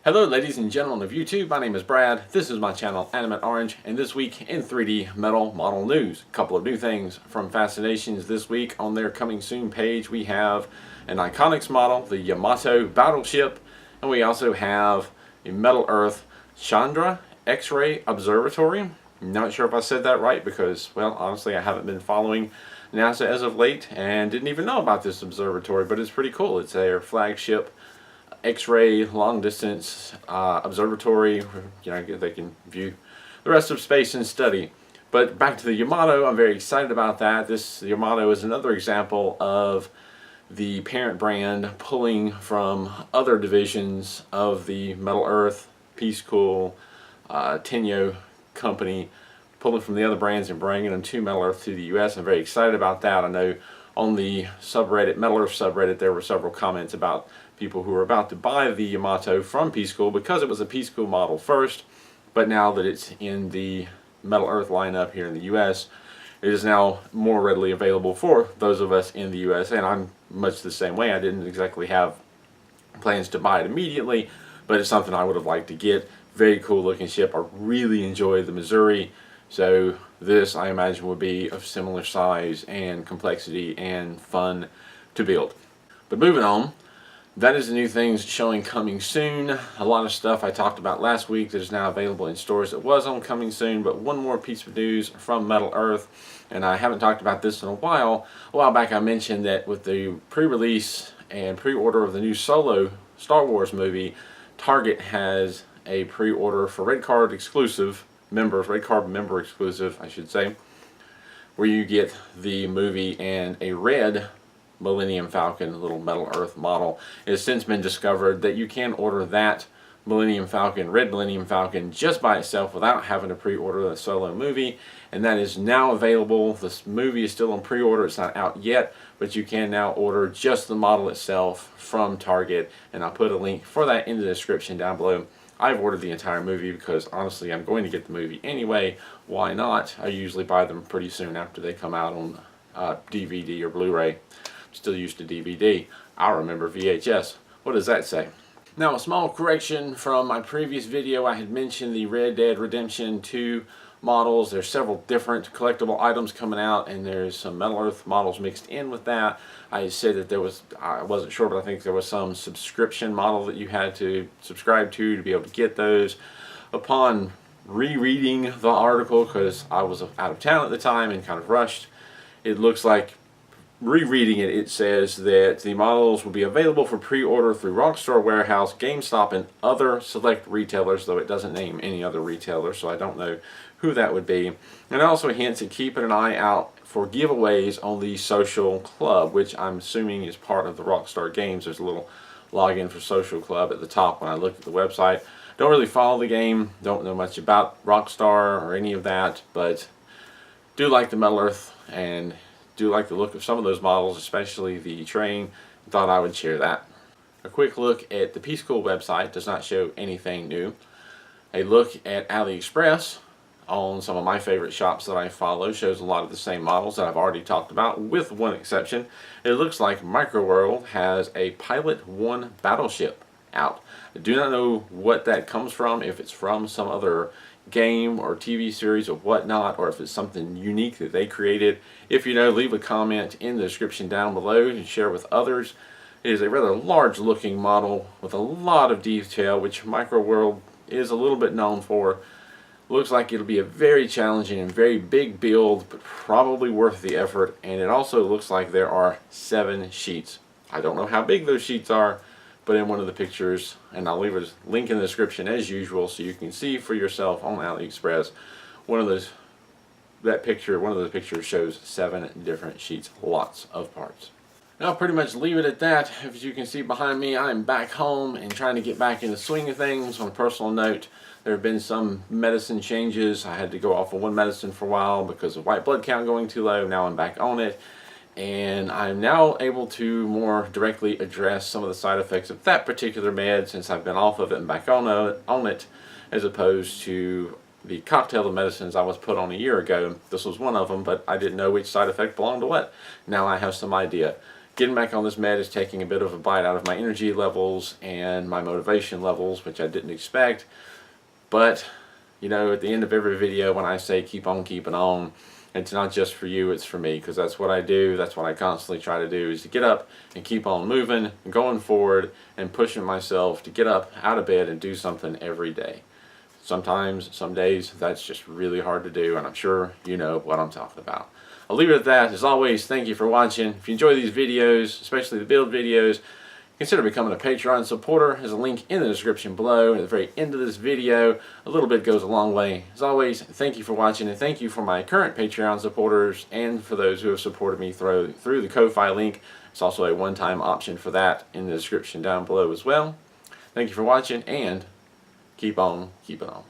Hello ladies and gentlemen of YouTube, my name is Brad, this is my channel Animate Orange, and this week in 3D metal model news. A couple of new things from Fascinations this week. On their coming soon page we have an Iconics model, the Yamato battleship, and we also have a Metal Earth Chandra X-ray observatory. I'm not sure if I said that right because, well, honestly I haven't been following NASA as of late and didn't even know about this observatory, but it's pretty cool. It's their flagship X-ray long distance observatory. They can view the rest of space and study. But back to the Yamato, I'm very excited about that. This Yamato is another example of the parent brand pulling from other divisions of the Metal Earth, Piececool, Tenyo company, pulling from the other brands and bringing them to Metal Earth to the US. I'm very excited about that. I know on the subreddit, Metal Earth subreddit, there were several comments about people who were about to buy the Yamato from Pschool because it was a Pschool model first, but now that it's in the Metal Earth lineup here in the US, it is now more readily available for those of us in the US, and I'm much the same way. I didn't exactly have plans to buy it immediately, but it's something I would have liked to get. Very cool looking ship. I really enjoy the Missouri, so this I imagine would be of similar size and complexity and fun to build. But moving on, that is the new things showing coming soon. A lot of stuff I talked about last week that is now available in stores that was on coming soon, but one more piece of news from Metal Earth, and I haven't talked about this in a while. A while back I mentioned that with the pre-release and pre-order of the new Solo Star Wars movie, Target has a pre-order for Red Card exclusive members, Red Card member exclusive I should say, where you get the movie and a red Millennium Falcon, little Metal Earth model. It has since been discovered that you can order that Millennium Falcon, red Millennium Falcon, just by itself without having to pre-order the Solo movie, and that is now available. This movie is still on pre-order, it's not out yet, but you can now order just the model itself from Target, and I'll put a link for that in the description down below. I've ordered the entire movie because honestly I'm going to get the movie anyway. Why not? I usually buy them pretty soon after they come out on DVD or Blu-ray. Still used to DVD. I remember VHS. What does that say? Now, a small correction from my previous video. I had mentioned the Red Dead Redemption 2 models. There's several different collectible items coming out, and there's some Metal Earth models mixed in with that. I said that there was, I wasn't sure, but I think there was some subscription model that you had to subscribe to be able to get those. Upon rereading the article, because I was out of town at the time and kind of rushed, it looks like, rereading it, it says that the models will be available for pre-order through Rockstar Warehouse, GameStop, and other select retailers, though it doesn't name any other retailer, so I don't know who that would be. And it also hints at keeping an eye out for giveaways on the Social Club, which I'm assuming is part of the Rockstar Games. There's a little login for Social Club at the top when I look at the website. Don't really follow the game, don't know much about Rockstar or any of that, but do like the Metal Earth and do like the look of some of those models, especially the train. Thought I would share that. A quick look at the Piececool website does not show anything new. A look at AliExpress on some of my favorite shops that I follow shows a lot of the same models that I've already talked about, with one exception. It looks like Microworld has a Pilot 1 battleship out. I do not know what that comes from, if it's from some other game or TV series or whatnot, or if it's something unique that they created. If you know, leave a comment in the description down below and share with others. It is a rather large looking model with a lot of detail, which Microworld is a little bit known for. Looks like it'll be a very challenging and very big build, but probably worth the effort. And it also looks like there are 7 sheets. I don't know how big those sheets are, but in one of the pictures, and I'll leave a link in the description as usual so you can see for yourself on AliExpress, one of those pictures shows 7 different sheets, lots of parts. Now I'll pretty much leave it at that. As you can see behind me, I'm back home and trying to get back in the swing of things. On a personal note, there have been some medicine changes. I had to go off of one medicine for a while because of white blood count going too low. Now I'm back on it, and I'm now able to more directly address some of the side effects of that particular med since I've been off of it and back on it, as opposed to the cocktail of medicines I was put on a year ago. This was one of them, but I didn't know which side effect belonged to what. Now I have some idea. getting back on this med is taking a bit of a bite out of my energy levels and my motivation levels, which I didn't expect. But, you know, at the end of every video when I say keep on keeping on, it's not just for you, it's for me, because that's what I do. That's what I constantly try to do, is to get up and keep on moving and going forward and pushing myself to get up out of bed and do something every day. Sometimes, some days, that's just really hard to do, and I'm sure you know what I'm talking about. I'll leave it at that. As always, thank you for watching. If you enjoy these videos, especially the build videos, consider becoming a Patreon supporter. There's a link in the description below. At the very end of this video, a little bit goes a long way. As always, thank you for watching, and thank you for my current Patreon supporters and for those who have supported me through the Ko-Fi link. It's also a one-time option for that in the description down below as well. Thank you for watching, and keep on keeping on.